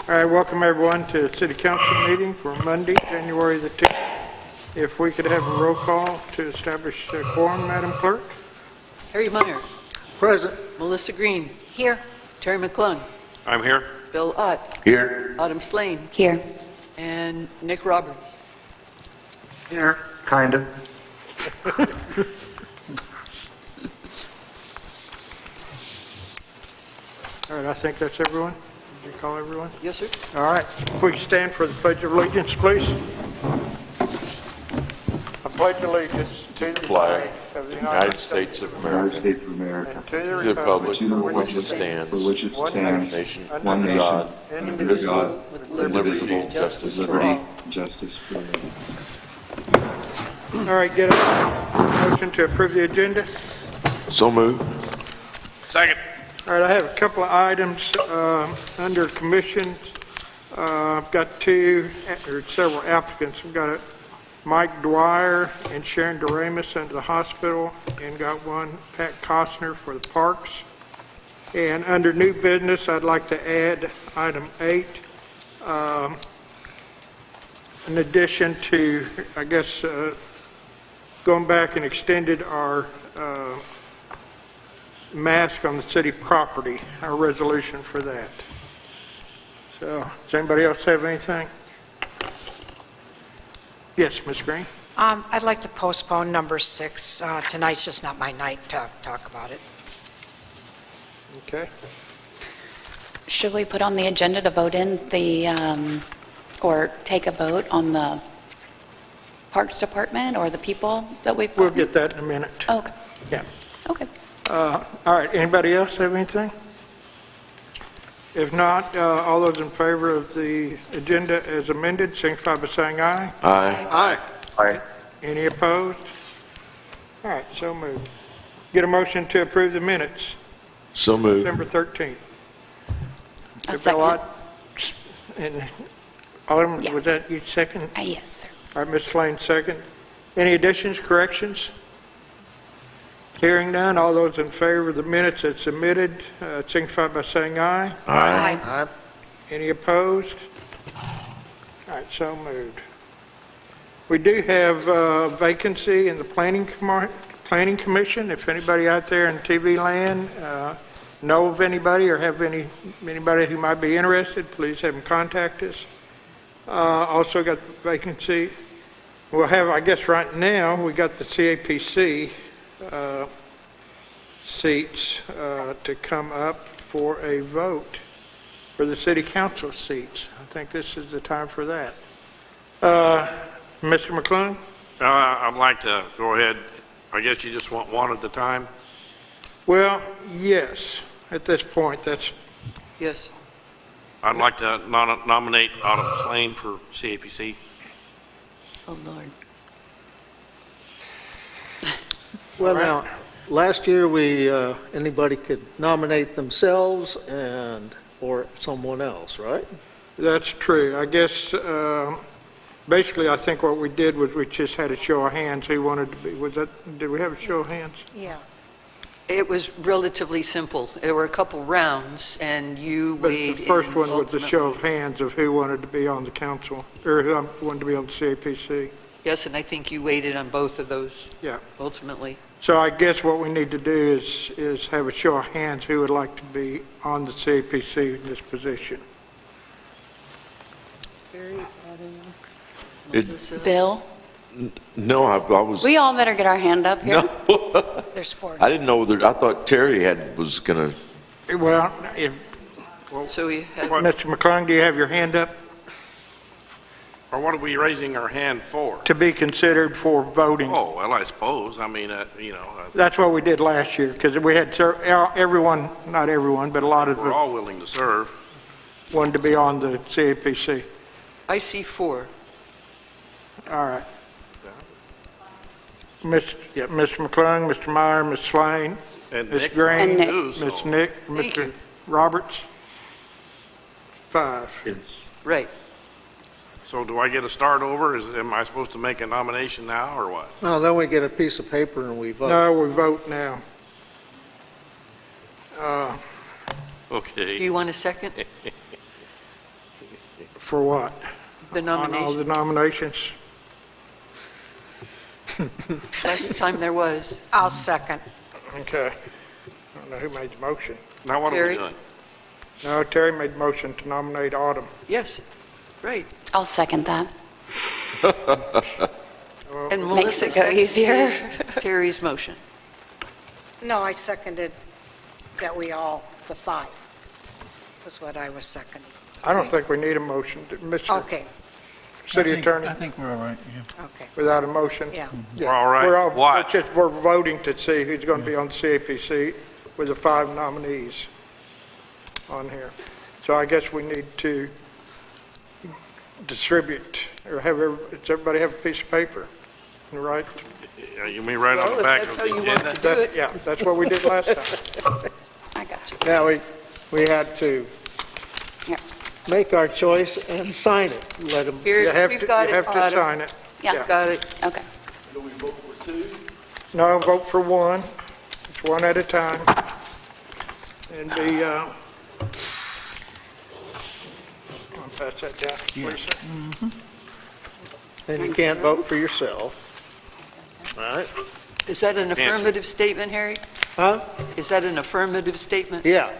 All right, welcome everyone to the City Council meeting for Monday, January the 10th. If we could have a roll call to establish a quorum, Madam Clerk. Harry Meyer. Present. Melissa Green. Here. Terry McClung. I'm here. Bill Ott. Here. Autumn Slane. Here. And Nick Roberts. Here. Kind of. All right, I think that's everyone. Did you call everyone? Yes, sir. All right, if we could stand for the Pledge of Allegiance, please. I pledge allegiance to the flag of the United States of America, and to the republic for which it stands, one nation, under God, indivisible, with liberty and justice for all. All right, get a motion to approve the agenda. So moved. Second. All right, I have a couple of items under commissions. I've got several applicants. I've got Mike Dwyer and Sharon Doremus under the hospital, and got one, Pat Costner, for the parks. And under new business, I'd like to add item 8. In addition to, I guess, going back and extended our mask on the city property, our resolution for that. So, does anybody else have anything? Yes, Ms. Green? I'd like to postpone number 6. Tonight's just not my night to talk about it. Okay. Should we put on the agenda to vote in the, or take a vote on the Parks Department or the people that we've We'll gotten? get that in a minute. Okay. Yeah. Okay. All right, anybody else have anything? If not, all those in favor of the agenda as amended, signify by saying aye. Aye. Aye. Aye. Any opposed? All right, so moved. Get a motion to approve the minutes, So moved. December 13th. A second. And Autumn, Yeah. was that you second? Yes, sir. All right, Ms. Slane, second. Any additions, corrections? Hearing none, all those in favor of the minutes as submitted, signify by saying aye. Aye. Aye. Any opposed? All right, so moved. We do have a vacancy in the Planning Commission. If anybody out there in TV land know of anybody or have anybody who might be interested, please have them contact us. Also got the vacancy. We'll have, I guess right now, we got the CAPC seats to come up for a vote for the city council seats. I think this is the time for that. Mr. McClung? I'd like to go ahead. I guess you just want one at a time? Well, yes. At this point, that's Yes. I'd like to nominate Autumn Slane for CAPC. Oh, Lord. Well, now, last year anybody could nominate themselves or someone else, right? that's true. I guess basically I think what we did was we just had a show of hands who wanted to be. Did we have a show of hands? Yeah. It was relatively simple. There were a couple rounds, and you But weighed the first in one was the ultimately. show of hands of who wanted to be on the council, or who wanted to be on the CAPC. Yes, and I think you weighted on both of those Yeah. ultimately. So I guess what we need to do is have a show of hands who would like to be on the CAPC in this position. Melissa. Bill, No, I was. we all better get our hand up here. No, There's 4. I didn't know I thought Terry was going to. Well, So we had, Mr. McClung, do you have your hand up? Or what are we raising our hand for? To be considered for voting. Oh, well, I suppose. I mean, That's what we did last year, because we had everyone, not everyone, but a lot of we're them all willing to serve. wanted to be on the CAPC. I see 4. All right. Mr. McClung, Mr. Meyer, Ms. Slane, And Ms. Nick. Green, And Nick. too, so- Ms. Nick, Thank Mr. you. Roberts. 5. Yes. Right. So do I get a start over? Am I supposed to make a nomination now or what? No, then we get a piece of paper and we vote. No, we vote now. Do Okay. you want a second? For what? The On all nomination. the nominations? Last time there was. I'll second. Okay. I don't know who made the motion. Now what are Terry? we doing? No, Terry made the motion to nominate Autumn. Yes, right. I'll second that. And Makes Melissa it go easier. seconded Terry's motion. No, I seconded that we all, the 5, was what I was seconding. I don't think we need a motion. Mr. Okay, City Attorney, I think we're all right, yeah. okay, without a motion? yeah. We're all right. What? We're voting to see who's going to be on the CAPC with the 5 nominees on here. So I guess we need to distribute, or does everybody have a piece of paper? Right? You mean right on Well, the if back that's of how the you want agenda? to do it. Yeah, that's what we did last time. I got you. Now, we had to Here. make our choice and sign it. Let them, Here, You have we've to, got you it, have to Autumn. sign it. Yeah, Got it. okay. No, vote for one. It's one at a time. And I'll pass that down. Lisa. and you can't vote for yourself. All right? Is that an you? affirmative statement, Harry? Huh? Is that an affirmative statement? Yeah.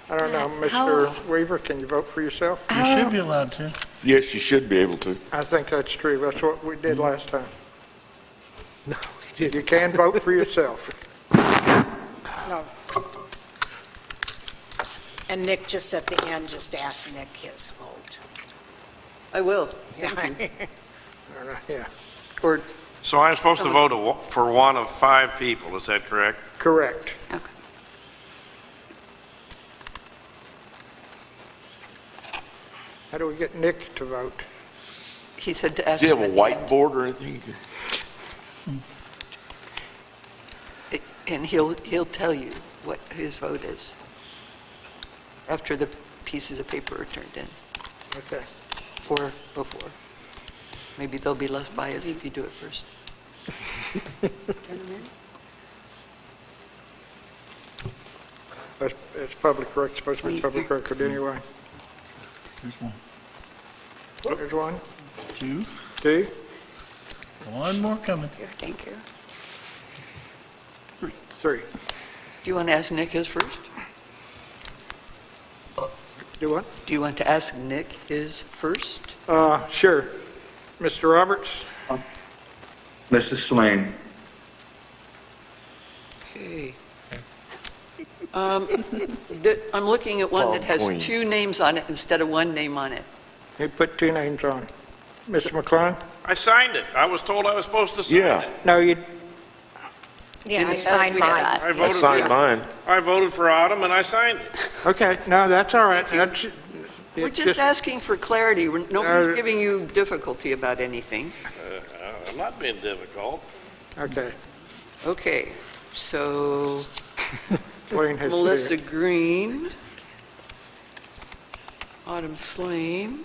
I don't know, How- Mr. Weaver, can you vote for yourself? You should be allowed to. Yes, you should be able to. I think that's true. That's what we did last time. No, we didn't. You can vote for yourself. No. And Nick, just at the end, just ask Nick his vote. I will. I don't know, yeah, Or, So I'm supposed to vote for one of 5 people, is that correct? correct. Okay. How do we get Nick to vote? he said to ask Do you him have a at the end. whiteboard or anything? You can- And he'll tell you what his vote is after the pieces of paper are turned in, Okay. or before. Maybe they'll be less biased if you do it first. It's public record, supposed to be public record anyway. Here's one, There's one, 2, 2, one more coming. Here, thank you. 3. Do you want to ask Nick his first? Do what? Do you want to ask Nick his first? Sure. Mr. Roberts? Mrs. Slane. Okay. I'm looking at one that has Queen. 2 names on it instead of 1 name on it. He put 2 names on. Mr. McClung? I signed it. I was told I was supposed to sign Yeah. it. No, you, Yeah, In I the past, signed we had mine. that. I I voted signed for, mine. I voted for Autumn and I signed it. okay, no, that's all right. That's, We're it's just asking for clarity. Nobody's Uh, giving you difficulty about anything. I'm not being difficult. Okay. Okay, so Wayne has to do Melissa it. Green, Autumn Slane,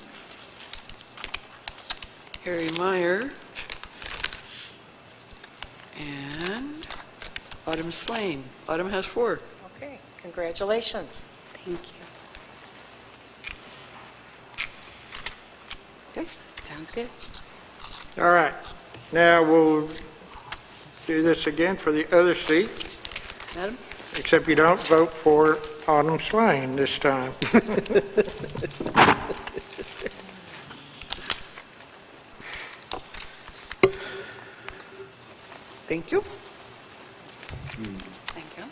Harry Meyer, and Autumn Slane. Autumn has 4. Okay, congratulations. Thank you. Okay. Sounds good. All right. Now we'll do this again for the other seat, Madam? except you don't vote for Autumn Slane this time. Thank you. Thank you.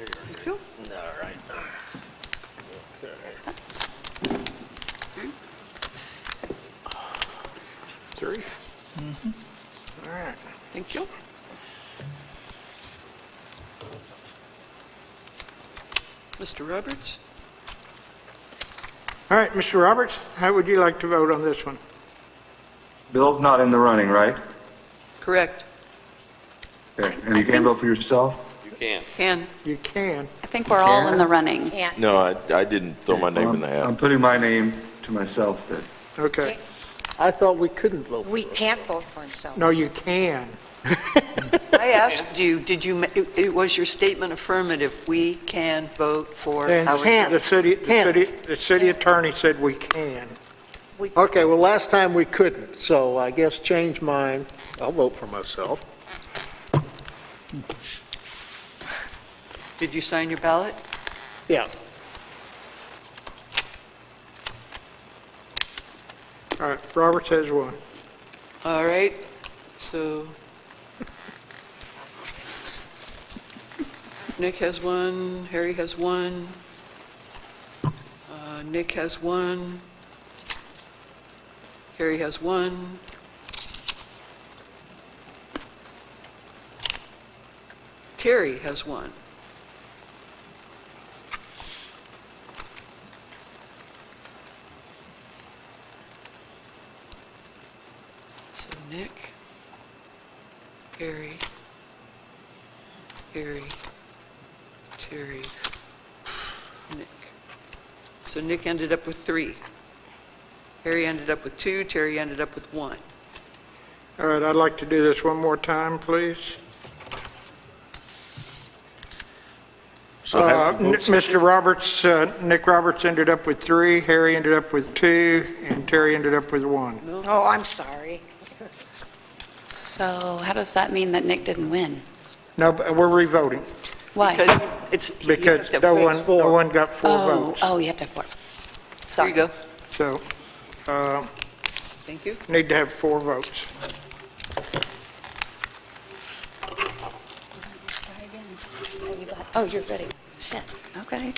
Thank you. All right. Three? All right. Thank you. Mr. Roberts? All right, Mr. Roberts, how would you like to vote on this one? Bill's not in the running, right? Correct. Okay, and you can vote for yourself? You can. Can. You can. I think we're all in the running. And No, I didn't throw my name in the I'm hat. putting my name to myself then. Okay. I thought we couldn't vote for We it. can't vote for himself. No, you can. I asked you, it was your statement affirmative, we can vote for And can't. the Can't. city attorney said we can. Okay, well, last time we couldn't, so I guess change mine. I'll vote for myself. Did you sign your ballot? Yeah. All right, Roberts has one. All right, so Nick has one, Harry has one, Nick has one, Harry has one, Terry has one. So Nick, Harry, Terry, Nick. So Nick ended up with 3. Harry ended up with 2, Terry ended up with 1. All right, I'd like to do this one more time, please. So have the votes. Mr. Roberts, Nick Roberts ended up with 3, Harry ended up with 2, and Terry ended up with 1. Oh, I'm sorry. So how does that mean that Nick didn't win? No, but we're revoting Why? Because it's, you because have to no fix- one got 4 Oh, votes. oh, you have to have 4. There Sorry. you go. So, Thank you. need to have 4 votes. Try again. Oh, you got, oh, you're ready. Shit, okay.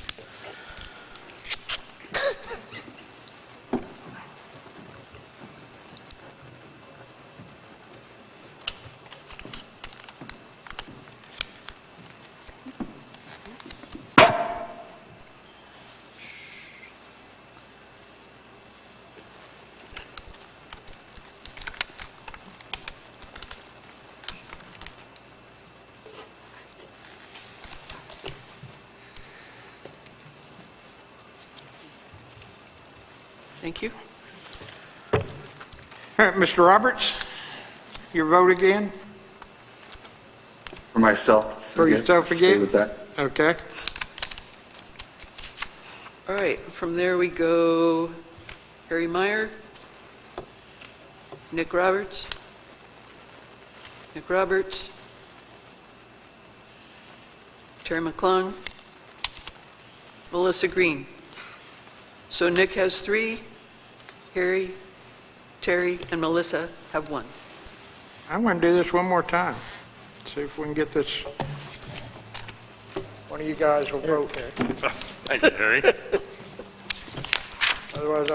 Thank you. All right, Mr. Roberts, your vote again? For myself. For yourself Stay again? with that. Okay. All right, from there we go Harry Meyer, Nick Roberts, Terry McClung, Melissa Green. So Nick has 3, Harry, Terry, and Melissa have 1. I'm going to do this one more time. See if we can get this. One of you guys will vote. Thank you, Harry. Otherwise,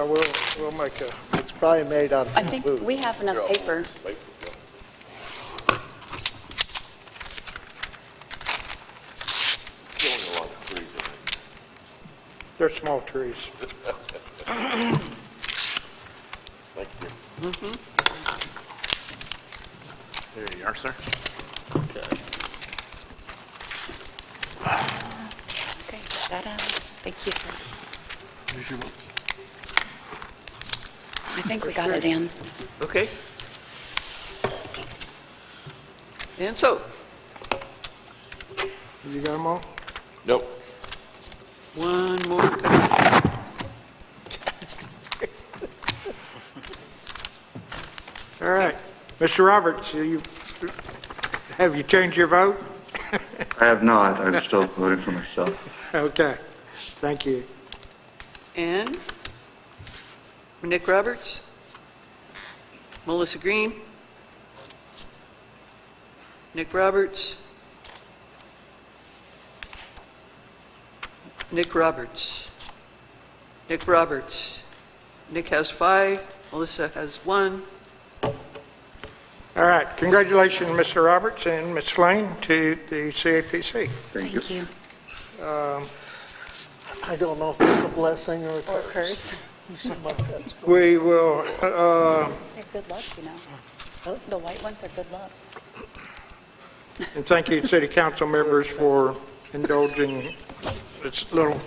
we'll make a. It's probably made out I of think food. we have enough paper. They're small trees. Thank you. There you are, sir. Okay, ta-da. Thank you. Here's your votes. I think we got it, Dan. Okay. And so, You got them all? Nope. one more coming. All right. Mr. Roberts, have you changed your vote? I have not. I'm still voting for myself. Okay. Thank you. And Nick Roberts, Melissa Green, Nick Roberts, Nick Roberts, Nick Roberts. Nick has 5, Melissa has 1. All right. Congratulations, Mr. Roberts and Ms. Lane, to the CAPC. Thank you. Thank you. I don't know if it's a blessing or a curse. Curse. Something like that. We will, They're good luck, you know. The white ones are good luck. and thank you, city council members, for indulging this little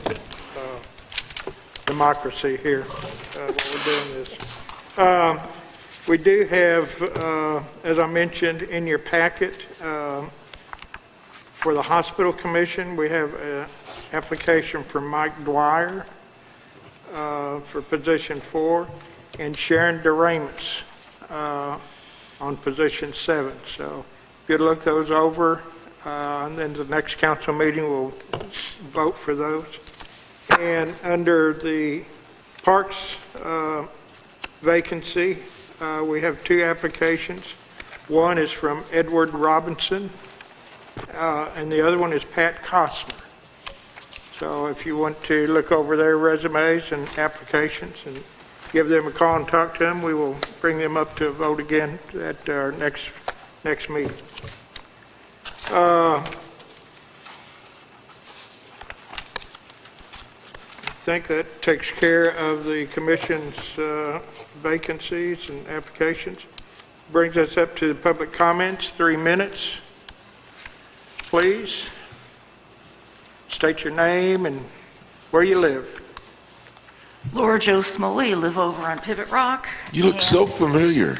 democracy here while we're doing this. We do have, as I mentioned in your packet, for the Hospital Commission, we have an application for Mike Dwyer for position 4, and Sharon DeRamus on position 7. So if you'd look those over, and then the next council meeting will vote for those. And under the Parks vacancy, we have 2 applications. One is from Edward Robinson, and the other one is Pat Costner. So if you want to look over their resumes and applications and give them a call and talk to them, we will bring them up to vote again at our next meeting. I think that takes care of the commission's vacancies and applications. Brings us up to the public comments, 3 minutes. Please state your name and where you live. Laura Jo Smoley, live over on Pivot Rock. You look so familiar.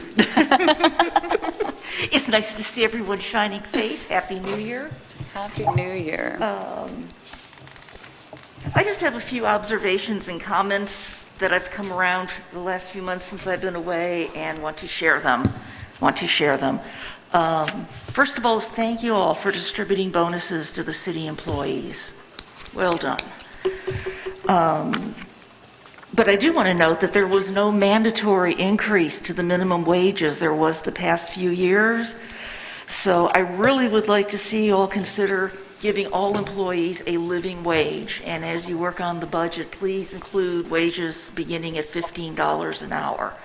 It's nice to see everyone's shining face. Happy New Year. Happy New Year. I just have a few observations and comments that I've come around the last few months since I've been away and want to share them. First of all, thank you all for distributing bonuses to the city employees. Well done. But I do want to note that there was no mandatory increase to the minimum wages there was the past few years. So I really would like to see you all consider giving all employees a living wage. And as you work on the budget, please include wages beginning at $15 an hour.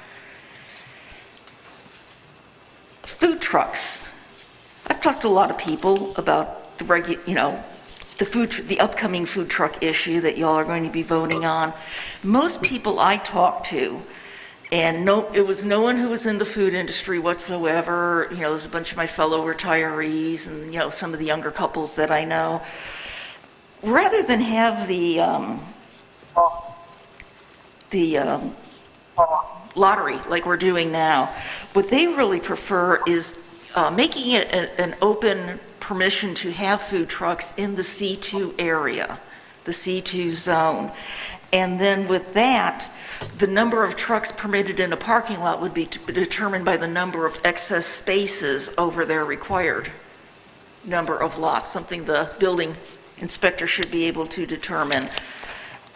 Food trucks. I've talked to a lot of people about the upcoming food truck issue that y'all are going to be voting on. Most people I talked to, and it was no one who was in the food industry whatsoever. It was a bunch of my fellow retirees and some of the younger couples that I know. Rather than have the lottery like we're doing now, what they really prefer is making it an open permission to have food trucks in the C2 area, the C2 zone. And then with that, the number of trucks permitted in a parking lot would be determined by the number of excess spaces over their required number of lots, something the building inspector should be able to determine.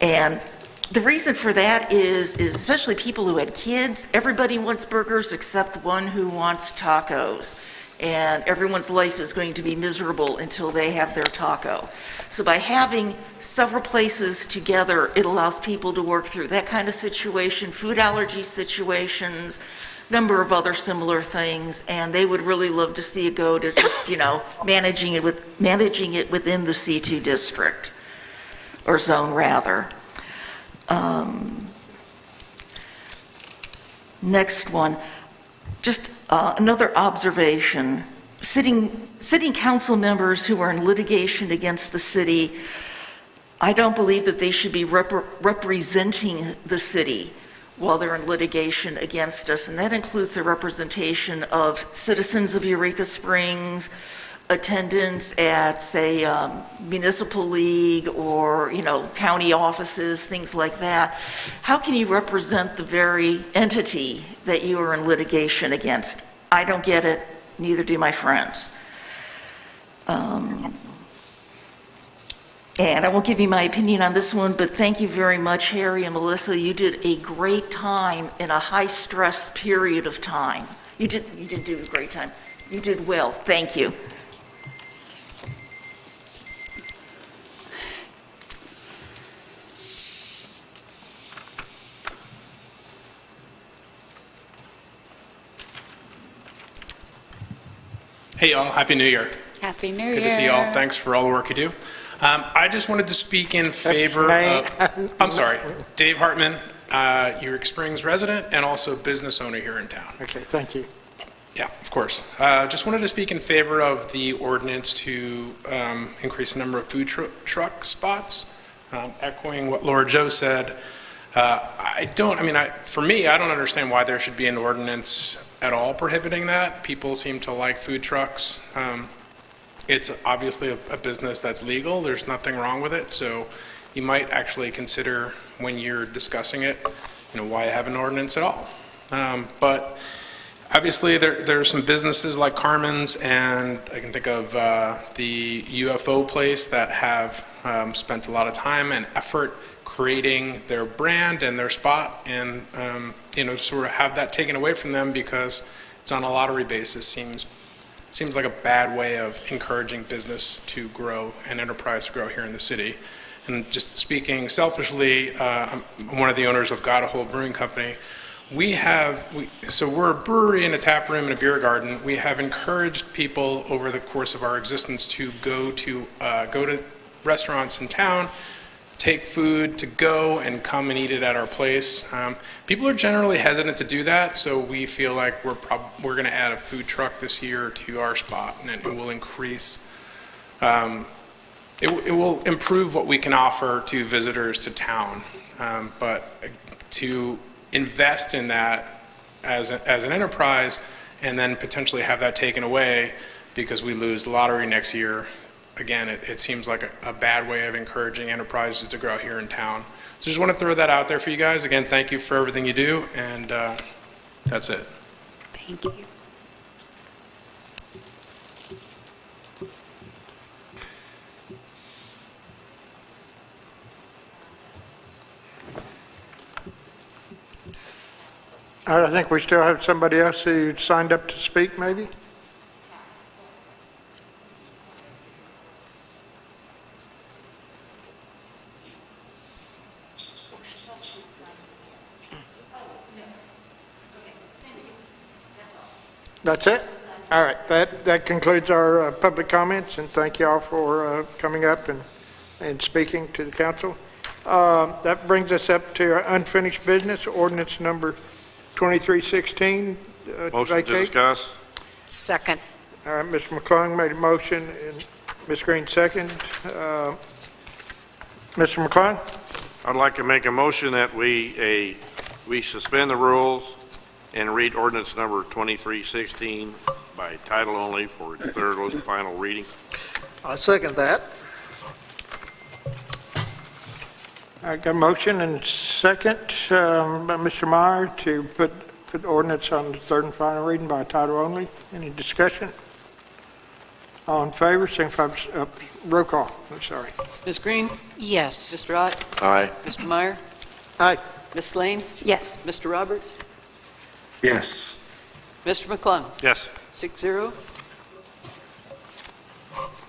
And the reason for that is especially people who had kids, everybody wants burgers except one who wants tacos. And everyone's life is going to be miserable until they have their taco. So by having several places together, it allows people to work through that kind of situation, food allergy situations, number of other similar things, and they would really love to see it go to just, managing it within the C2 district, or zone rather. Next one, just another observation. Sitting council members who are in litigation against the city, I don't believe that they should be representing the city while they're in litigation against us, and that includes the representation of citizens of Eureka Springs, attendance at, say, municipal league or, county offices, things like that. How can you represent the very entity that you are in litigation against? I don't get it, neither do my friends. And I won't give you my opinion on this one, but thank you very much, Harry and Melissa. You did a great time in a high-stress period of time. You did do a great time. You did well. Thank you. Hey y'all, Happy New Year. Happy New Year. Good to see y'all. Thanks for all the work you do. I just wanted to speak in favor of, I'm sorry, Dave Hartman, Eureka Springs resident and also business owner here in town. Okay, thank you. Yeah, of course. Just wanted to speak in favor of the ordinance to increase the number of food truck spots. Echoing what Laura Jo said, For me, I don't understand why there should be an ordinance at all prohibiting that. People seem to like food trucks. It's obviously a business that's legal. There's nothing wrong with it. So you might actually consider when you're discussing it, why have an ordinance at all. But obviously there are some businesses like Carmen's, and I can think of the UFO place that have spent a lot of time and effort creating their brand and their spot, and sort of have that taken away from them because it's on a lottery basis seems like a bad way of encouraging business to grow and enterprise to grow here in the city. And just speaking selfishly, I'm one of the owners of Got a Hold Brewing Company. So we're a brewery and a tap room and a beer garden. We have encouraged people over the course of our existence to go to restaurants in town, take food to go and come and eat it at our place. People are generally hesitant to do that, so we feel like we're going to add a food truck this year to our spot, and it will increase. It will improve what we can offer to visitors to town, but to invest in that as an enterprise and then potentially have that taken away because we lose the lottery next year, again, it seems like a bad way of encouraging enterprises to grow here in town. So just want to throw that out there for you guys. Again, thank you for everything you do, and that's it. Thank you. All right, I think we still have somebody else who signed up to speak, maybe? That's it? All right, that concludes our public comments, and thank you all for coming up and speaking to the council. That brings us up to our unfinished business, ordinance number 2316. Motion to discuss. Second. All right, Mr. McClung made a motion, and Ms. Green second. Mr. McClung? I'd like to make a motion that we suspend the rules and read ordinance number 2316 by title only for third and final reading. I second that. I got a motion and second by Mr. Meyer to put the ordinance on the third and final reading by title only. Any discussion? All in favor, signify by roll call. I'm sorry. Ms. Green? Yes. Mr. Ott? Aye. Mr. Meyer? Aye. Ms. Lane? Yes. Mr. Roberts? Yes. Mr. McClung? Yes. 6-0.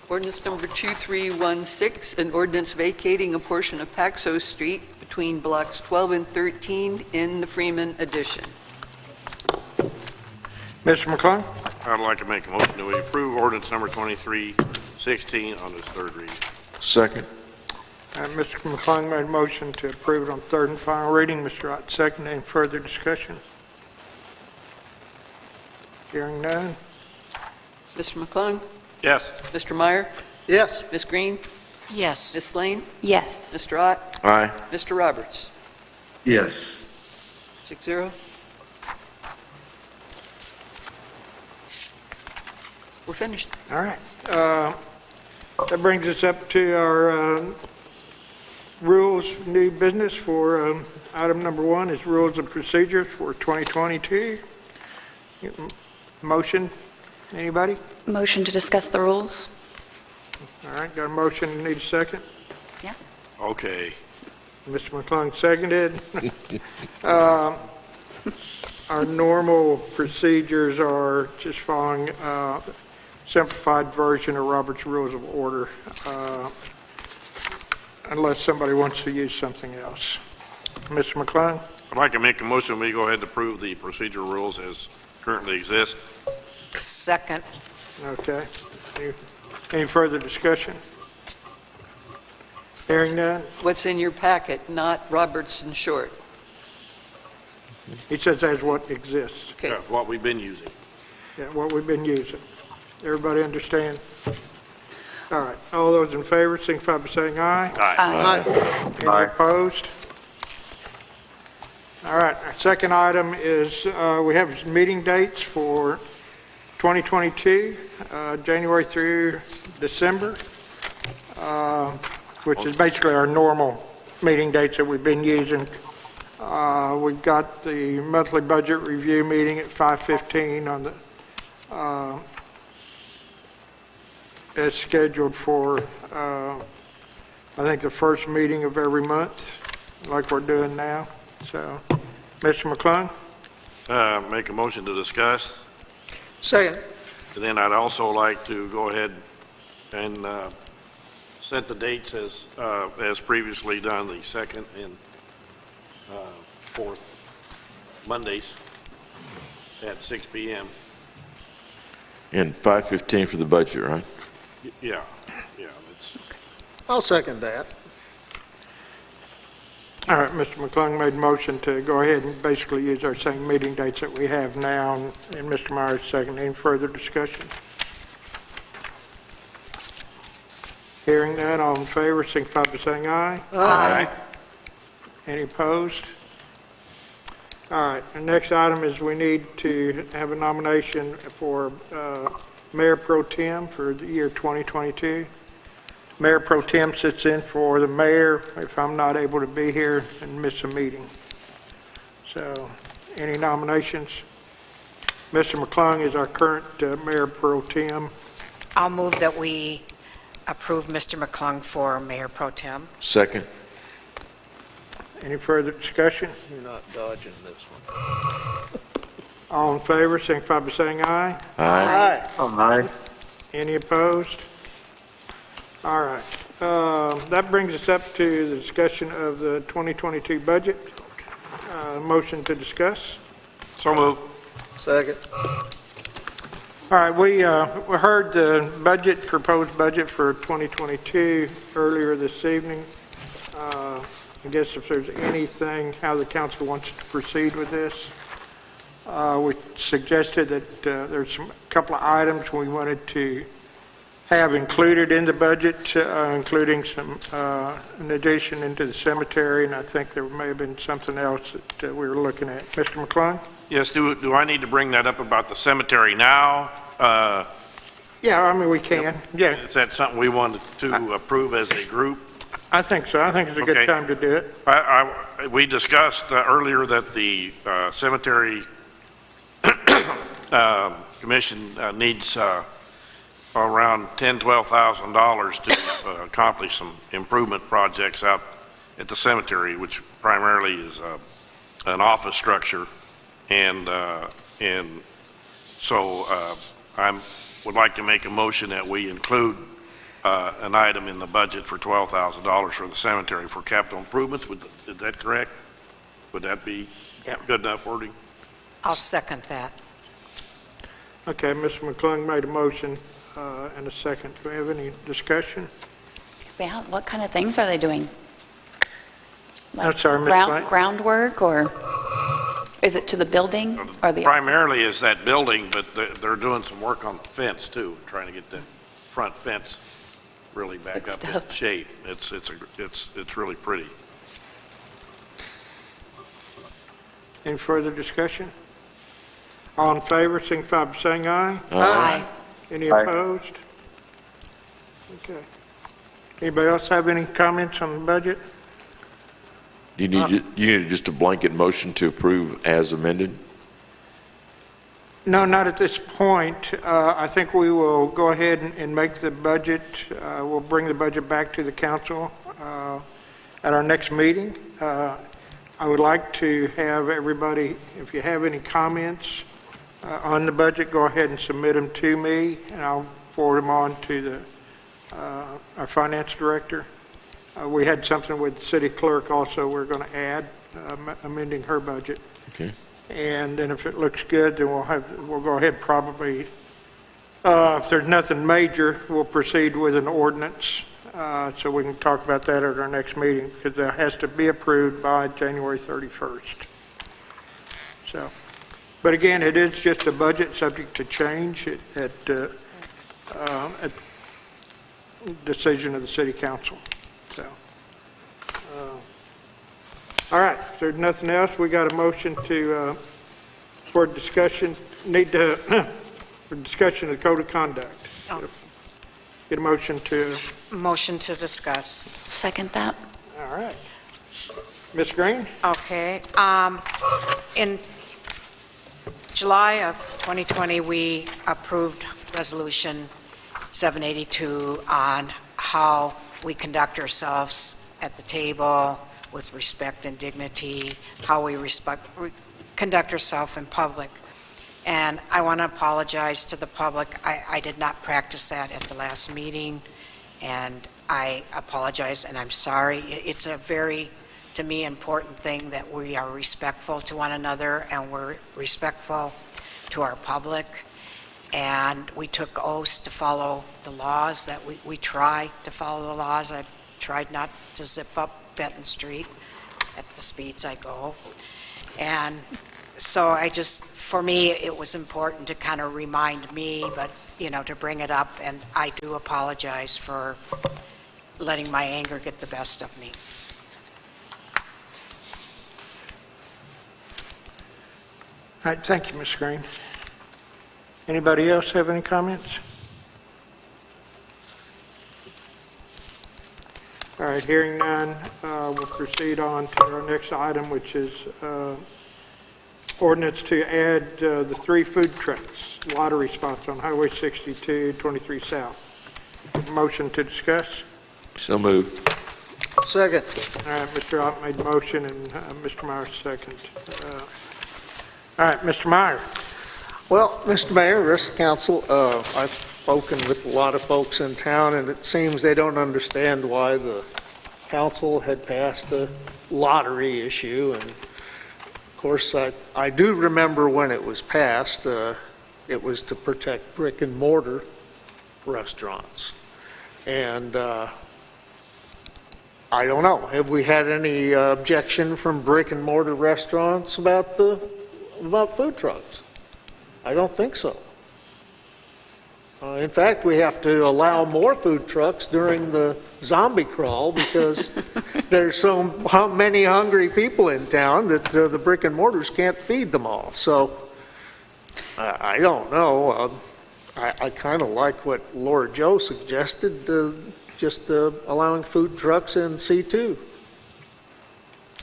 Ordinance number 2316, an ordinance vacating a portion of Paxo Street between blocks 12 and 13 in the Freeman addition. Mr. McClung? I'd like to make a motion that we approve ordinance number 2316 on its third reading. Second. Mr. McClung made a motion to approve it on third and final reading. Mr. Ott second. Any further discussion? Hearing none. Mr. McClung? Yes. Mr. Meyer? Yes. Ms. Green? Yes. Ms. Lane? Yes. Mr. Ott? Aye. Mr. Roberts? Yes. 6-0. We're finished. All right. That brings us up to our rules new business for item number 1 is rules of procedures for 2022. Motion, anybody? Motion to discuss the rules? All right, got a motion, need a second? Yeah. Okay. Mr. McClung seconded. Our normal procedures are just following simplified version of Robert's Rules of Order, unless somebody wants to use something else. Mr. McClung? I'd like to make a motion we go ahead and approve the procedural rules as currently exist. Second. Okay. Any further discussion? Hearing none? What's in your packet, not Roberts and Short? He says that's what exists. Okay. That's what we've been using. Yeah, what we've been using. Everybody understand? All right. All those in favor, signify by saying aye. Aye. Any opposed? All right, our second item is we have meeting dates for 2022, January through December, which is basically our normal meeting dates that we've been using. We've got the monthly budget review meeting at 5:15 on the, as scheduled for, I think, the first meeting of every month, like we're doing now. So, Mr. McClung? Make a motion to discuss. Second. And then I'd also like to go ahead and set the dates as previously done, the second and fourth Mondays at 6 p.m. And 5:15 for the budget, right? Yeah, it's, I'll second that. All right, Mr. McClung made a motion to go ahead and basically use our same meeting dates that we have now, and Mr. Myers second. Any further discussion? Hearing that, all in favor, signify by saying aye. Aye. Any opposed? All right, the next item is we need to have a nomination for Mayor Pro Tem for the year 2022. Mayor Pro Tem sits in for the mayor if I'm not able to be here and miss a meeting. So, any nominations? Mr. McClung is our current Mayor Pro Tem. I'll move that we approve Mr. McClung for Mayor Pro Tem. Second. Any further discussion? You're not dodging this one. All in favor, signify by saying aye. Aye. Aye. Any opposed? All right. That brings us up to the discussion of the 2022 budget. Motion to discuss. so moved. Second. All right, we heard the proposed budget for 2022 earlier this evening. I guess if there's anything, how the council wants to proceed with this. We suggested that there's a couple of items we wanted to have included in the budget, including some, an addition into the cemetery, and I think there may have been something else that we were looking at. Mr. McClung? Yes, do I need to bring that up about the cemetery now? Yeah, I mean, we can. Yeah, Is that something we wanted to approve as a group? I think so. I think it's a good Okay. time to do it. We discussed earlier that the cemetery commission needs around $10,000, $12,000 to accomplish some improvement projects out at the cemetery, which primarily is an office structure. And so I would like to make a motion that we include an item in the budget for $12,000 for the cemetery for capital improvements. Is that correct? Would that be good enough wording? I'll second that. Okay, Mr. McClung made a motion and a second. Do we have any discussion? Yeah, what kind of things are they doing? I'm sorry, Ms. Blank? Groundwork, or is it to the building or the? Primarily is that building, but they're doing some work on the fence too, trying to get the front fence really back Fixed up in up. shape. It's really pretty. Any further discussion? All in favor, signify by saying aye. Aye. Any Aye. opposed? Okay. Anybody else have any comments on the budget? You need just a blanket motion to approve as amended? No, not at this point. I think we will go ahead and make the budget, we'll bring the budget back to the council at our next meeting. I would like to have everybody, if you have any comments on the budget, go ahead and submit them to me, and I'll forward them on to our finance director. We had something with the city clerk also we're going to add, amending her budget. Okay. And then if it looks good, then we'll go ahead probably, if there's nothing major, we'll proceed with an ordinance, so we can talk about that at our next meeting, because that has to be approved by January 31st. So, but again, it is just a budget subject to change at decision of the city council. So, All right, if there's nothing else, we got a motion to, for discussion, for discussion of the code of conduct. Oh. Get a motion to, Motion to discuss. Second that. all right. Ms. Green? Okay. In July of 2020, we approved Resolution 782 on how we conduct ourselves at the table with respect and dignity, how we conduct ourselves in public. And I want to apologize to the public. I did not practice that at the last meeting, and I apologize, and I'm sorry. It's a very, to me, important thing that we are respectful to one another, and we're respectful to our public. And we took oaths to follow the laws, that we try to follow the laws. I've tried not to zip up Benton Street at the speeds I go. And so for me, it was important to kind of remind me, but, to bring it up, and I do apologize for letting my anger get the best of me. All right, thank you, Ms. Green. Anybody else have any comments? All right, hearing none, we'll proceed on to our next item, which is ordinance to add the 3 food trucks, lottery spots on Highway 62, 23 South. Motion to discuss? So moved. Second. All right, Mr. Ott made the motion, and Mr. Meyer second. All right, Mr. Meyer. Well, Mr. Mayor, rest of the council, I've spoken with a lot of folks in town, and it seems they don't understand why the council had passed the lottery issue. And of course, I do remember when it was passed, it was to protect brick and mortar restaurants. And I don't know, have we had any objection from brick and mortar restaurants about food trucks? I don't think so. In fact, we have to allow more food trucks during the zombie crawl because there's so many hungry people in town that the brick and mortars can't feed them all. So I don't know. I kind of like what Laura Jo suggested, just allowing food trucks in C2.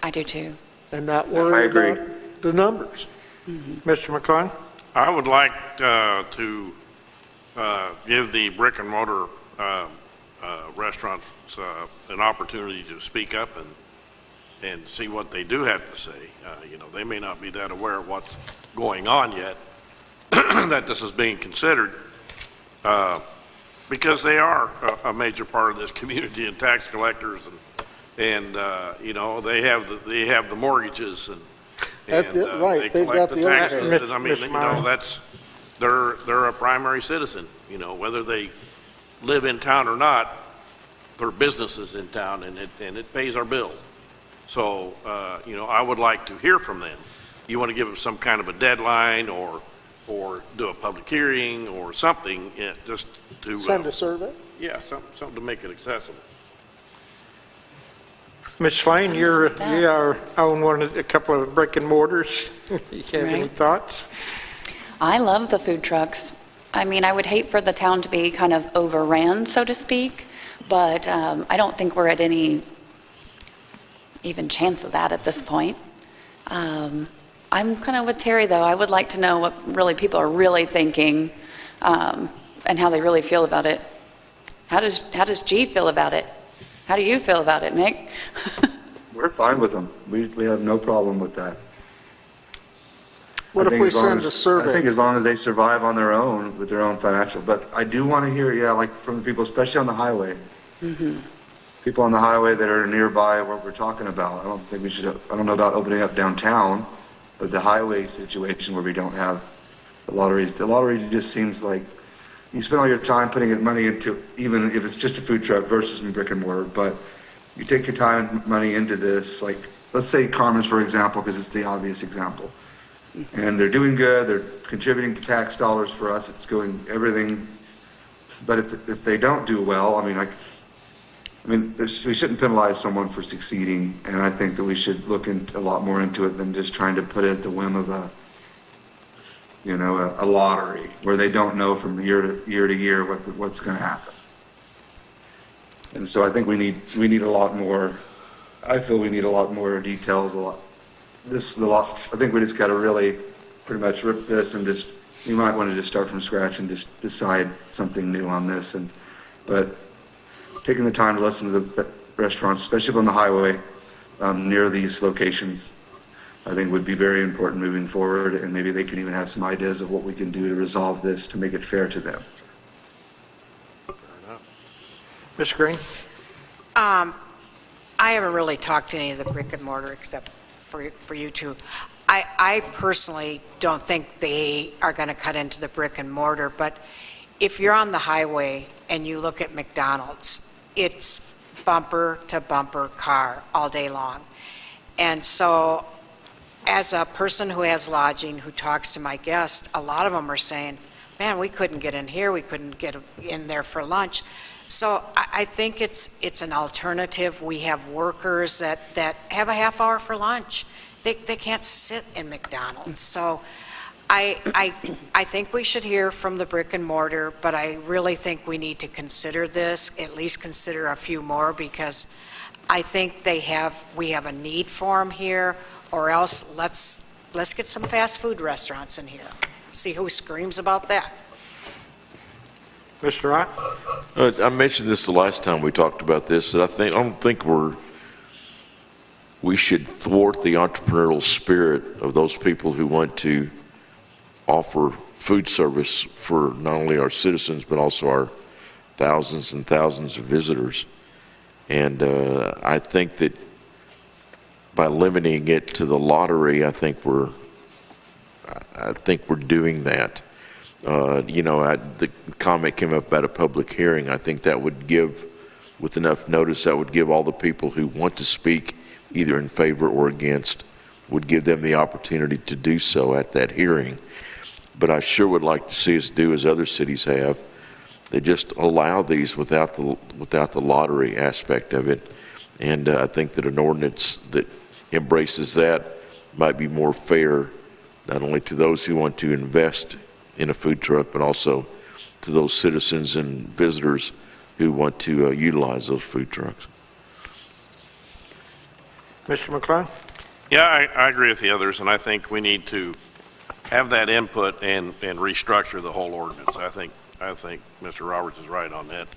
I do too. And not worry about the numbers. Mr. McClung? I would like to give the brick and mortar restaurants an opportunity to speak up and see what they do have to say. They may not be that aware of what's going on yet, that this is being considered, because they are a major part of this community and tax collectors, and they have the mortgages and right, they they've got collect the the taxes. overhead. And I mean, they're a primary citizen. Whether they live in town or not, their business is in town, and it pays our bills. So, I would like to hear from them. You want to give them some kind of a deadline, or do a public hearing or something, just to Send a survey? Yeah, something to make it accessible. Ms. Slane, you own a couple of brick and mortars. You have any thoughts? I love the food trucks. I mean, I would hate for the town to be kind of overran, so to speak, but I don't think we're at any even chance of that at this point. I'm kind of with Terry, though. I would like to know what really people are really thinking, and how they really feel about it. How does G feel about it? How do you feel about it, Nick? We're fine with them. We have no problem with that. What if we send a survey? I think as long as they survive on their own, with their own financial, but I do want to hear, like from the people, especially on the highway. Mm-hmm. People on the highway that are nearby what we're talking about. I don't know about opening up downtown, but the highway situation where we don't have the lottery just seems like you spend all your time putting money into, even if it's just a food truck versus brick and mortar, but you take your time and money into this, like, let's say Carmen's, for example, because it's the obvious example. And they're doing good, they're contributing to tax dollars for us, it's going everything, but if they don't do well, I mean, I mean, we shouldn't penalize someone for succeeding, and I think that we should look a lot more into it than just trying to put it at the whim of a lottery where they don't know from year to year what's going to happen. And so I think we need a lot more. I feel we need a lot more details. I think we just got to really pretty much rip this and you might want to just start from scratch and just decide something new on this. But taking the time to listen to the restaurants, especially on the highway near these locations, I think would be very important moving forward, and maybe they can even have some ideas of what we can do to resolve this to make it fair to them. Ms. Green? I haven't really talked to any of the brick and mortar except for you two. I personally don't think they are going to cut into the brick and mortar, but if you're on the highway and you look at McDonald's, it's bumper to bumper car all day long. And so as a person who has lodging, who talks to my guests, a lot of them are saying, man, we couldn't get in here, we couldn't get in there for lunch. So I think it's an alternative. We have workers that have a half hour for lunch. They can't sit in McDonald's. So I think we should hear from the brick and mortar, but I really think we need to consider this, at least consider a few more, because I think we have a need for them here, or else let's get some fast food restaurants in here. See who screams about that. Mr. Wright? I mentioned this the last time we talked about this, that I don't think we should thwart the entrepreneurial spirit of those people who want to offer food service for not only our citizens, but also our thousands and thousands of visitors. And I think that by limiting it to the lottery, I think we're doing that. The comment came up about a public hearing. I think that would give, with enough notice, that would give all the people who want to speak either in favor or against, would give them the opportunity to do so at that hearing. But I sure would like to see us do as other cities have. They just allow these without the lottery aspect of it. And I think that an ordinance that embraces that might be more fair, not only to those who want to invest in a food truck, but also to those citizens and visitors who want to utilize those food trucks. Mr. McClung? Yeah, I agree with the others, and I think we need to have that input and restructure the whole ordinance. I think Mr. Roberts is right on that,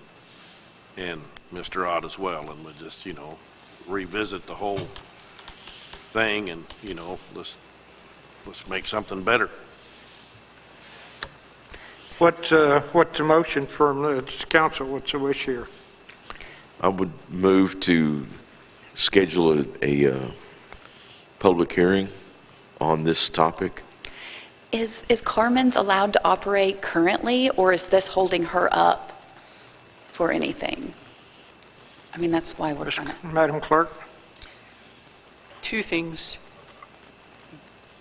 and Mr. Ott as well, and we just, revisit the whole thing and, let's make something better. What's the motion from the council? What's the wish here? I would move to schedule a public hearing on this topic. Is Carmen's allowed to operate currently, or is this holding her up for anything? I mean, that's why we're trying to... Madam Clerk? Two things.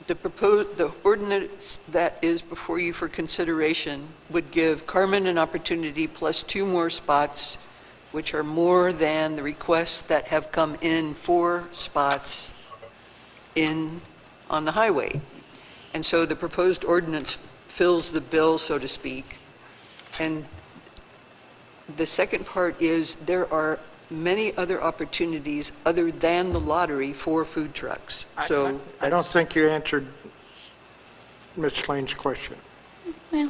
The ordinance that is before you for consideration would give Carmen an opportunity plus 2 more spots, which are more than the requests that have come in for spots on the highway. And so the proposed ordinance fills the bill, so to speak. And the second part is there are many other opportunities other than the lottery for food trucks. So I don't think you answered Ms. Lane's question.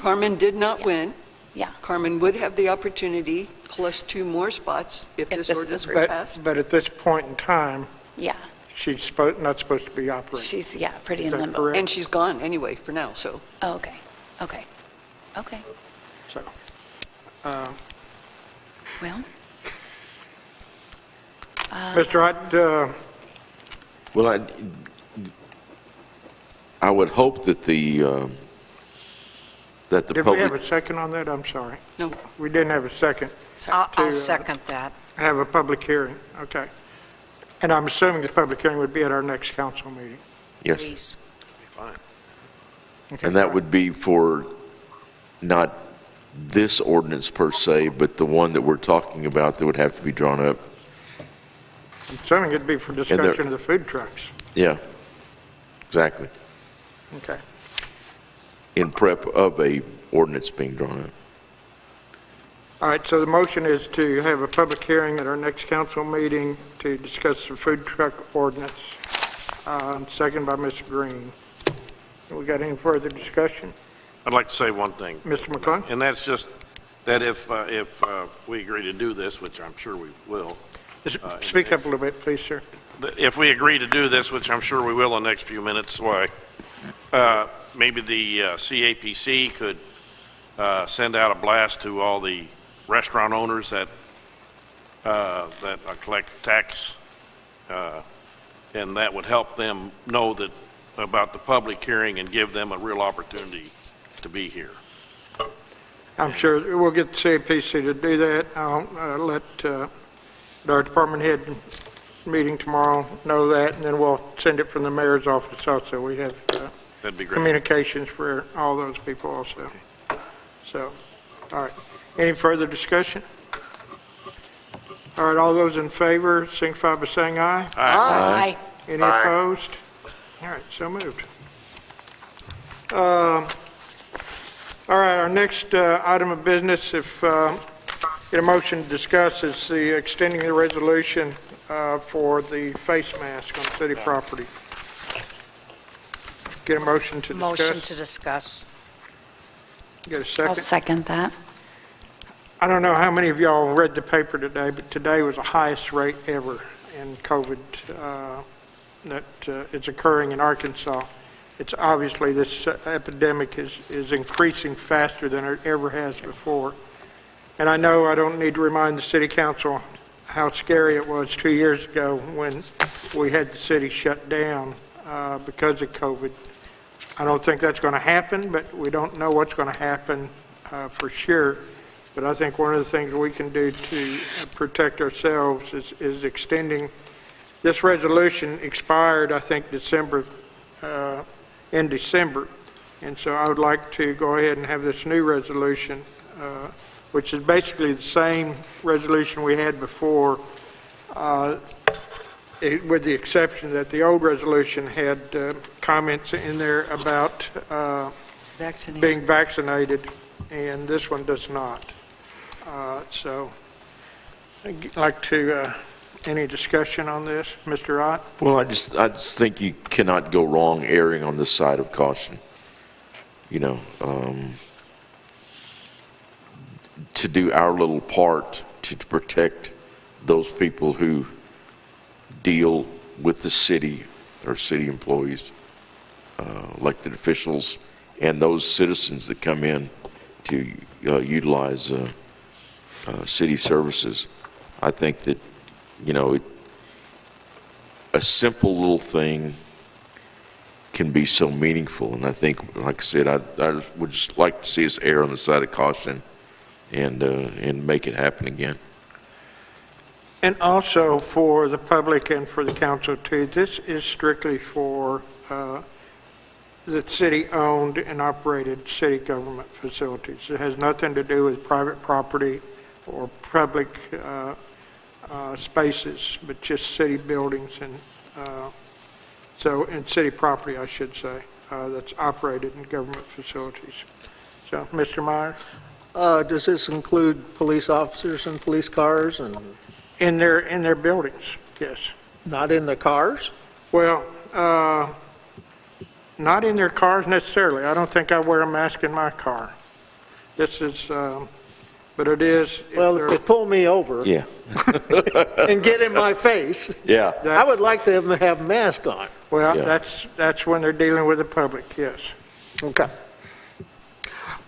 Carmen did not win. Yeah. Carmen would have the opportunity plus 2 more spots if this this ordinance is were passed. But at this point in time, Yeah, she's not supposed to be operating. she's, pretty Is in that limbo. correct? And she's gone anyway for now, so. Oh, okay. So, Well, Mr. Wright, Well, I would hope that the did we public... have a second on that? I'm sorry. No. We didn't have a second. I'll second that. Have a public hearing, okay. And I'm assuming the public hearing would be at our next council meeting. Yes, Please. Okay, and that would be for not this ordinance per se, but the one that we're talking about that would have to be drawn up. I'm assuming it'd be for discussion of the food trucks. Yeah, exactly. Okay. In prep of a ordinance being drawn up. All right, so the motion is to have a public hearing at our next council meeting to discuss the food truck ordinance. Second by Mr. Green. We got any further discussion? I'd like to say one thing, Mr. McClung? and that's just that if we agree to do this, which I'm sure we will, Speak up a little bit, please, sir. if we agree to do this, which I'm sure we will in the next few minutes, why, maybe the CAPC could send out a blast to all the restaurant owners that collect tax, and that would help them know that about the public hearing and give them a real opportunity to be here. I'm sure we'll get the CAPC to do that. I'll let our department head meeting tomorrow know that, and then we'll send it from the mayor's office also. We have That'd be great. communications for all those people also. So, all right. Any further discussion? All right, all those in favor, signify by saying aye. Aye. Any Aye. opposed? All right, so moved. All right, our next item of business, if get a motion to discuss, is the extending the resolution for the face mask on city property. Get a motion to discuss. Motion to discuss. Get a I'll second. second that. I don't know how many of y'all read the paper today, but today was the highest rate ever in COVID that is occurring in Arkansas. It's obviously this epidemic is increasing faster than it ever has before. And I know I don't need to remind the city council how scary it was 2 years ago when we had the city shut down because of COVID. I don't think that's going to happen, but we don't know what's going to happen for sure. But I think one of the things we can do to protect ourselves is extending. This resolution expired, I think, in December. And so I would like to go ahead and have this new resolution, which is basically the same resolution we had before, with the exception that the old resolution had comments in there about Vaccinated. being vaccinated, and this one does not. So I'd like to, any discussion on this? Mr. Ott? Well, I just think you cannot go wrong erring on the side of caution. You know, to do our little part to protect those people who deal with the city or city employees, elected officials, and those citizens that come in to utilize city services. I think that, you know, a simple little thing can be so meaningful. And I think, like I said, I would just like to see us err on the side of caution and make it happen again. And also for the public and for the council too, this is strictly for the city-owned and operated city government facilities. It has nothing to do with private property or public spaces, but just city buildings and city property, I should say, that's operated in government facilities. So, Mr. Myers? Does this include police officers and police cars and In their buildings, yes. not in the cars? Well, not in their cars necessarily. I don't think I wear a mask in my car. This is, but it is. Well, if they pull me over Yeah. and get in my face, Yeah. I would like them to have a mask on. Well, Yeah. that's when they're dealing with the public, yes. Okay.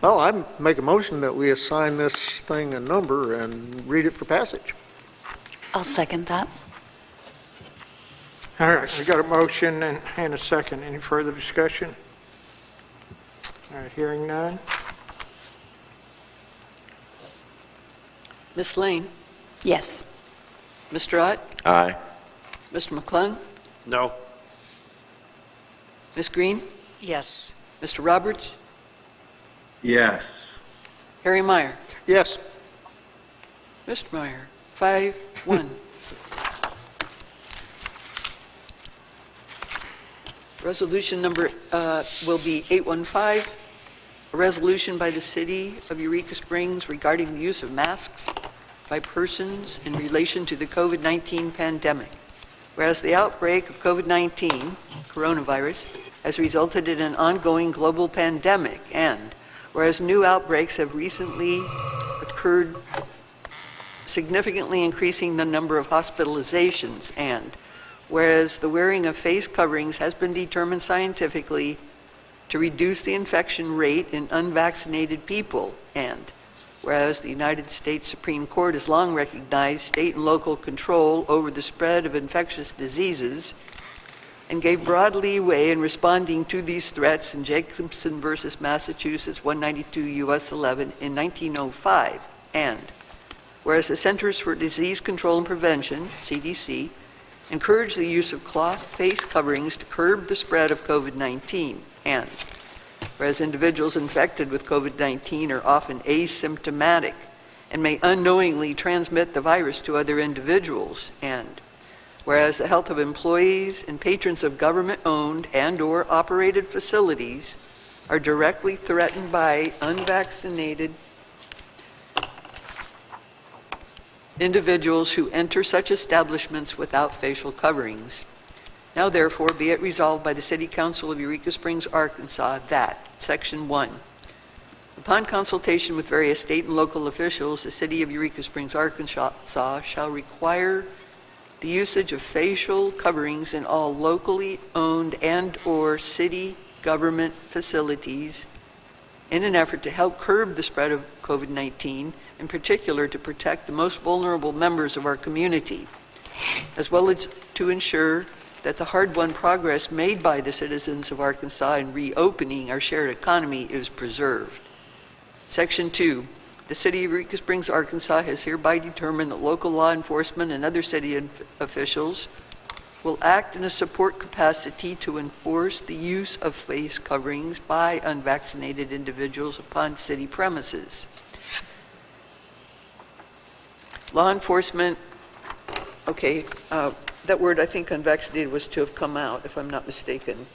Well, I make a motion that we assign this thing a number and read it for passage. I'll second that. All right, we got a motion and a second. Any further discussion? All right, hearing none. Ms. Lane? Yes. Mr. Ott? Aye. Mr. McClung? No? Ms. Green? Yes. Mr. Roberts? Yes. Harry Meyer. Yes. Mr. Meyer, 5-1. Resolution number will be 815, a resolution by the City of Eureka Springs regarding the use of masks by persons in relation to the COVID-19 pandemic. Whereas the outbreak of COVID-19, coronavirus, has resulted in an ongoing global pandemic, and whereas new outbreaks have recently occurred, significantly increasing the number of hospitalizations, and whereas the wearing of face coverings has been determined scientifically to reduce the infection rate in unvaccinated people, and whereas the United States Supreme Court has long recognized state and local control over the spread of infectious diseases and gave broad leeway in responding to these threats in Jacobson versus Massachusetts 192 U.S. 11 in 1905, and whereas the Centers for Disease Control and Prevention, CDC, encourage the use of cloth face coverings to curb the spread of COVID-19, and whereas individuals infected with COVID-19 are often asymptomatic and may unknowingly transmit the virus to other individuals, and whereas the health of employees and patrons of government-owned and/or operated facilities are directly threatened by unvaccinated individuals who enter such establishments without facial coverings. Now therefore be it resolved by the City Council of Eureka Springs, Arkansas that, Section 1, upon consultation with various state and local officials, the City of Eureka Springs, Arkansas shall require the usage of facial coverings in all locally owned and/or city government facilities in an effort to help curb the spread of COVID-19, in particular to protect the most vulnerable members of our community, as well as to ensure that the hard-won progress made by the citizens of Arkansas in reopening our shared economy is preserved. Section 2, the City of Eureka Springs, Arkansas has hereby determined that local law enforcement and other city officials will act in a support capacity to enforce the use of face coverings by unvaccinated individuals upon city premises. Law enforcement, okay, that word, I think unvaccinated was to have come out, if I'm not mistaken.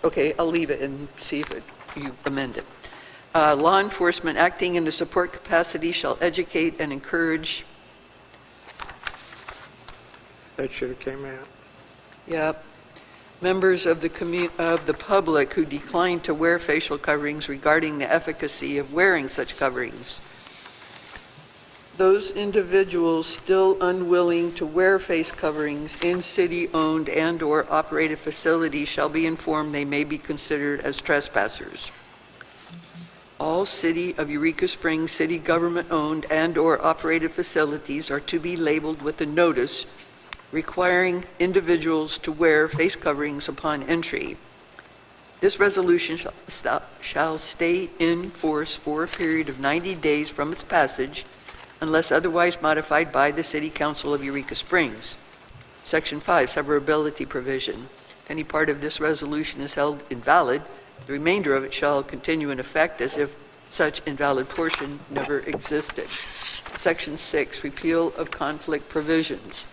Okay, I'll leave it and see if you amend it. Law enforcement acting in a support capacity shall educate and encourage. That should have came out. Yep. Members of the public who decline to wear facial coverings regarding the efficacy of wearing such coverings. Those individuals still unwilling to wear face coverings in city-owned and/or operated facilities shall be informed they may be considered as trespassers. All City of Eureka Springs city government-owned and/or operated facilities are to be labeled with a notice requiring individuals to wear face coverings upon entry. This resolution shall stay in force for a period of 90 days from its passage, unless otherwise modified by the City Council of Eureka Springs. Section 5, Severability Provision. If any part of this resolution is held invalid, the remainder of it shall continue in effect as if such invalid portion never existed. Section 6, Repeal of Conflict Provisions.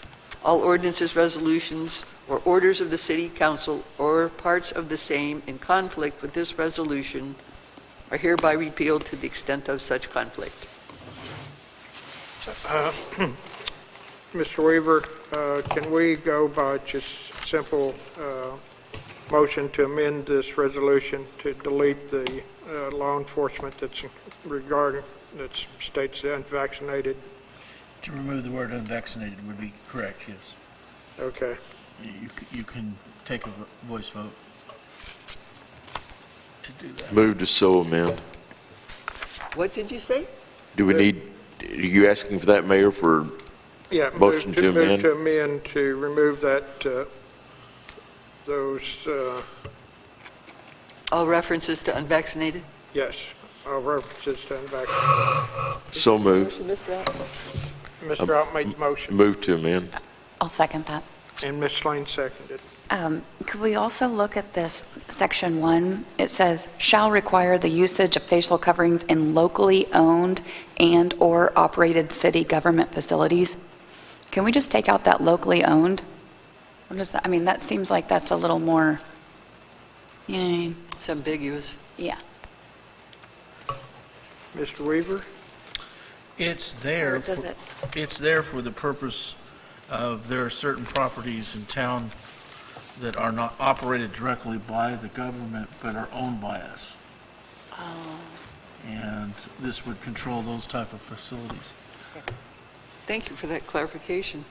All ordinances, resolutions, or orders of the City Council or parts of the same in conflict with this resolution are hereby repealed to the extent of such conflict. Mr. Weaver, can we go by just simple motion to amend this resolution to delete the law enforcement that states the unvaccinated? To remove the word unvaccinated would be correct, yes. Okay. You can take a voice vote to do that. Move to so amend. What did you say? Do we need, are you asking for that, Mayor, for Yeah, motion to amend? Move to amend to remove that, All references to unvaccinated? yes, all references to unvaccinated. So moved. Motion, Mr. Al? Mr. Alt made the motion, Move to amend. I'll second that. and Ms. Slane seconded. Could we also look at this section 1? It says, shall require the usage of facial coverings in locally owned and/or operated city government facilities. Can we just take out that locally owned? What does that, I mean, that seems like that's a little more, It's ambiguous. yeah. Mr. Weaver? It's Or there, does it? it's there for the purpose of there are certain properties in town that are not operated directly by the government, but are owned by us. Oh, And this would control those type of facilities. Thank you for that clarification.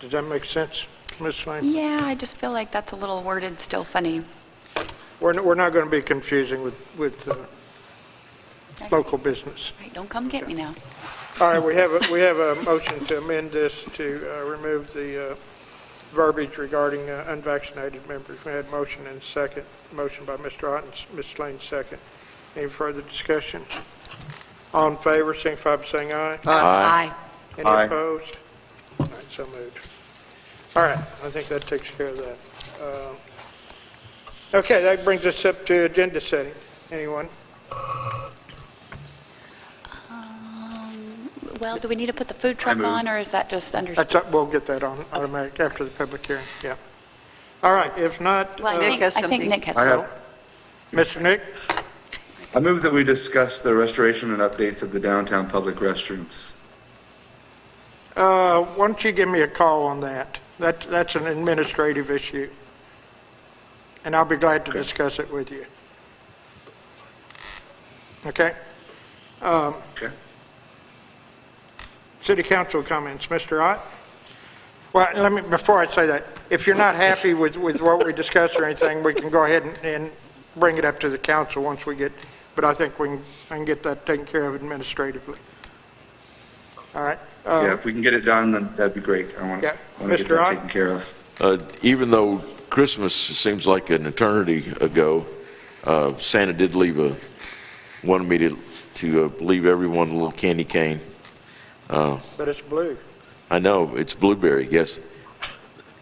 Does that make sense, Ms. Lane? yeah, I just feel like that's a little worded still funny. We're not going to be confusing with local business. Right, don't come get me now. All right, we have a motion to amend this to remove the verbiage regarding unvaccinated members. We had motion and second. Motion by Mr. Ott and Ms. Lane second. Any further discussion? All in favor, signify by saying aye. Aye. Any Aye. opposed? All right, so moved. All right, I think that takes care of that. Okay, that brings us up to agenda setting. Anyone? Well, do we need to put the food truck move. on, or is that just That's understood? we'll get that on automatic after the public hearing, yeah. All right, if not, Well, Nick has I think something. Nick has I something. have, Mr. Nick? I move that we discuss the restoration and updates of the downtown public restrooms. Why don't you give me a call on that? That's an administrative issue, and I'll be glad to discuss it with you. Okay? Okay. City council comments, Mr. Ott? Well, before I say that, if you're not happy with what we discussed or anything, we can go ahead and bring it up to the council once we get, but I think I can get that taken care of administratively. All right? Yeah, if we can get it done, then that'd be great. I want Yeah. to get Mr. that Ott? taken care of. Even though Christmas seems like an eternity ago, Santa did wanted me to leave everyone a little candy cane. But it's blue. I know, it's blueberry, yes.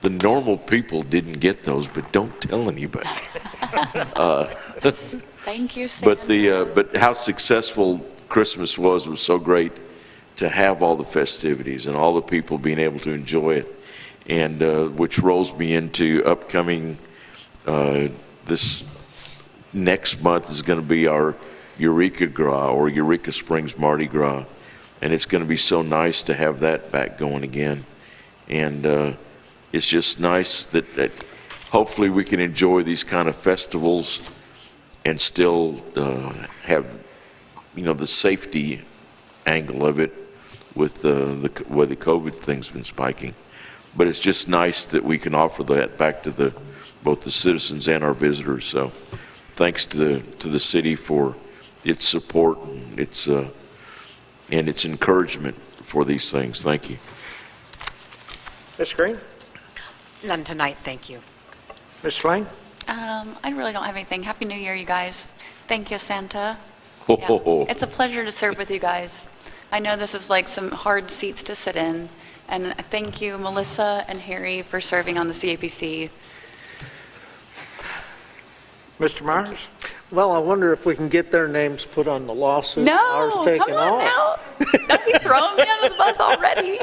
The normal people didn't get those, but don't tell anybody. Thank you, Santa. But how successful Christmas was so great to have all the festivities and all the people being able to enjoy it, and which rolls me into upcoming, this next month is going to be our Eureka Gras, or Eureka Springs Mardi Gras, and it's going to be so nice to have that back going again. And it's just nice that hopefully we can enjoy these kind of festivals and still have, the safety angle of it with where the COVID thing's been spiking. But it's just nice that we can offer that back to both the citizens and our visitors. So thanks to the city for its support and its encouragement for these things. Thank you. Ms. Green? None tonight, thank you. Ms. Lane? I really don't have anything. Happy New Year, you guys. Thank you, Santa. Ho, Yeah. ho, ho. It's a pleasure to serve with you guys. I know this is like some hard seats to sit in, and thank you, Melissa and Harry, for serving on the CAPC. Mr. Myers? Well, I wonder if we can get their names put on the lawsuit. No, Ours come taken on off. now. Don't be throwing me under the bus already.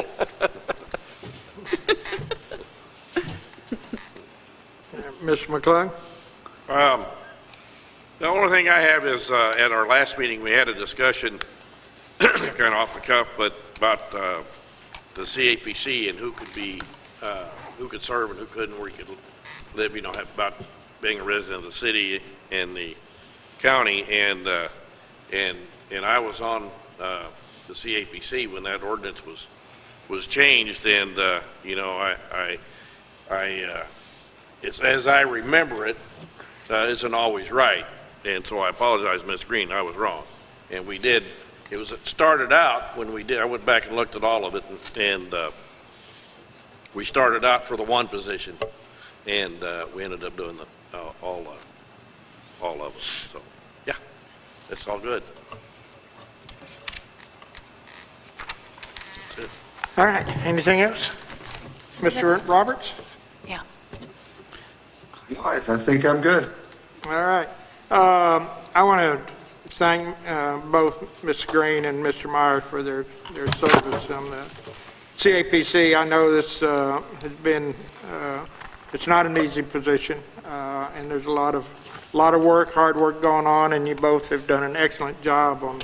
Mr. McClung? The only thing I have is, at our last meeting, we had a discussion, kind of off the cuff, but about the CAPC and who could serve and who couldn't, where you could live, about being a resident of the city and the county, and I was on the CAPC when that ordinance was changed, and it's as I remember it, isn't always right, and so I apologize, Ms. Green, I was wrong, and it started out when I went back and looked at all of it, and we started out for the one position, and we ended up doing all of them. So, yeah, it's all good. That's it. All right, anything else? Mr. Roberts? Yeah. I think I'm good. All right. I want to thank both Mr. Green and Mr. Myers for their service on the CAPC. I know this has been, it's not an easy position, and there's a lot of work, hard work going on, and you both have done an excellent job on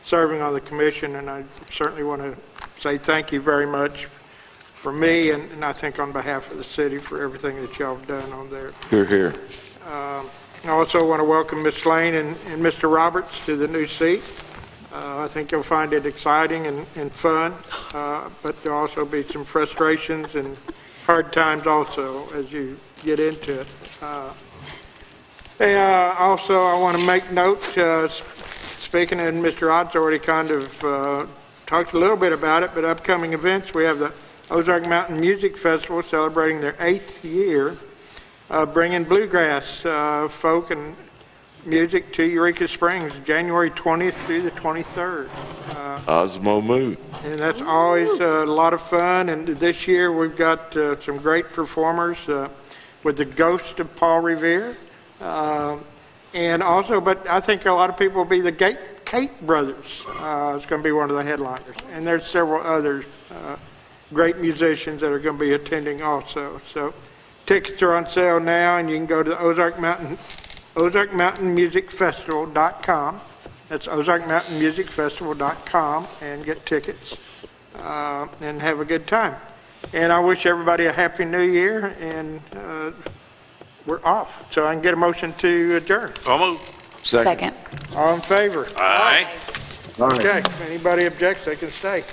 serving on the commission, and I certainly want to say thank you very much for me, and I think on behalf of the city for everything that y'all have done on there. Here, here. I also want to welcome Ms. Lane and Mr. Roberts to the new seat. I think you'll find it exciting and fun, but there'll also be some frustrations and hard times also as you get into it. Also, I want to make note, speaking, and Mr. Ott's already kind of talked a little bit about it, but upcoming events, we have the Ozark Mountain Music Festival celebrating their 8th year, bringing bluegrass, folk, and music to Eureka Springs, January 20th through the 23rd. Osmo Moo. And that's always a lot of fun, and this year we've got some great performers with the Ghost of Paul Revere, and also, but I think a lot of people will be the Kate Brothers. It's going to be one of the headliners, and there's several others, great musicians that are going to be attending also. So tickets are on sale now, and you can go to the ozarkmountainmusicfestival.com. That's ozarkmountainmusicfestival.com and get tickets and have a good time. And I wish everybody a happy new year, and we're off. So I can get a motion to adjourn. So moved. Second. All in favor? Aye. All right. Okay, if anybody objects, they can stay.